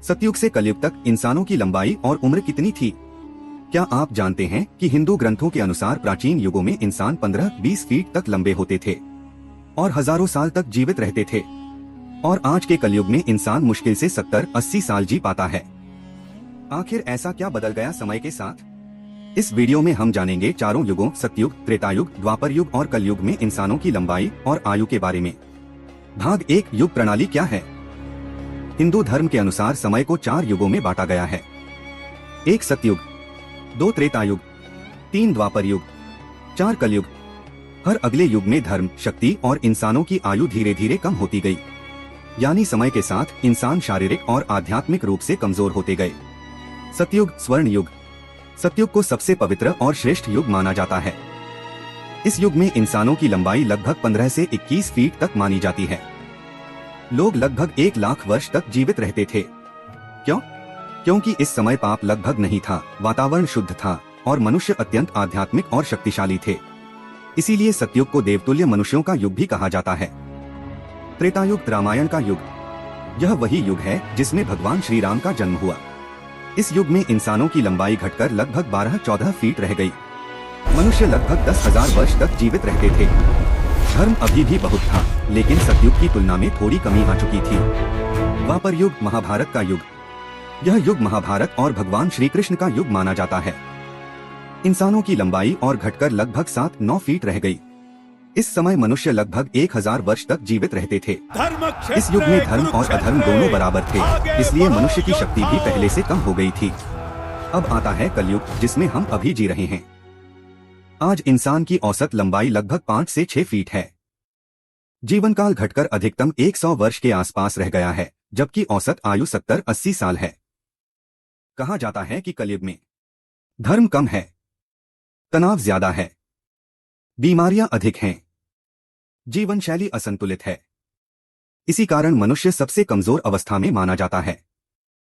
सतयुग से कलयुग तक इंसानों की लंबाई और उम्र कितनी थी? क्या आप जानते हैं कि हिंदू ग्रंथों के अनुसार प्राचीन युगों में इंसान 15-20 फीट तक लंबे होते थे और हजारों साल तक जीवित रहते थे, और आज के कलयुग में इंसान मुश्किल से 70-80 साल जी पाता है। आखिर ऐसा क्या बदल गया समय के साथ? इस वीडियो में हम जानेंगे चारों युगों सतयुग, त्रेतायुग, द्वापर युग और कलयुग में इंसानों की लंबाई और आयु के बारे में। भाग 1, युग प्रणाली क्या है? हिंदू धर्म के अनुसार समय को 4 युगों में बांटा गया है। 1 सतयुग, 2 त्रेतायुग, 3 द्वापर युग, 4 कलयुग। हर अगले युग में धर्म, शक्ति और इंसानों की आयु धीरे धीरे कम होती गई, यानी समय के साथ इंसान शारीरिक और आध्यात्मिक रूप से कमजोर होते गए। सतयुग, स्वर्ण युग। सतयुग को सबसे पवित्र और श्रेष्ठ युग माना जाता है। इस युग में इंसानों की लंबाई लगभग 15 से 21 फीट तक मानी जाती है। लोग लगभग 1 लाख वर्ष तक जीवित रहते थे। क्यों? क्योंकि इस समय पाप लगभग नहीं था, वातावरण शुद्ध था और मनुष्य अत्यंत आध्यात्मिक और शक्तिशाली थे। इसीलिए सतयुग को देवतुल्य मनुष्यों का युग भी कहा जाता है। त्रेतायुग, रामायण का युग। यह वही युग है जिसमें भगवान श्री राम का जन्म हुआ। इस युग में इंसानों की लंबाई घटकर लगभग 12-14 फीट रह गई। मनुष्य लगभग 10,000 वर्ष तक जीवित रहते थे। धर्म अभी भी बहुत था, लेकिन सतयुग की तुलना में थोड़ी कमी आ चुकी थी। द्वापर युग, महाभारत का युग। यह युग महाभारत और भगवान श्री कृष्ण का युग माना जाता है। इंसानों की लंबाई और घटकर लगभग 7-9 फीट रह गई। इस समय मनुष्य लगभग 1000 वर्ष तक जीवित रहते थे। इस युग में धर्म और अधर्म दोनों बराबर थे, इसलिए मनुष्य की शक्ति भी पहले से कम हो गई थी। अब आता है कलयुग, जिसमें हम अभी जी रहे हैं। आज इंसान की औसत लंबाई लगभग 5 से 6 फीट है। जीवन काल घटकर अधिकतम 100 वर्ष के आसपास रह गया है, जबकि औसत आयु 70-80 साल है। कहा जाता है कि कलयुग में धर्म कम है, तनाव ज्यादा है, बीमारियां अधिक हैं, जीवन शैली असंतुलित है। इसी कारण मनुष्य सबसे कमजोर अवस्था में माना जाता है।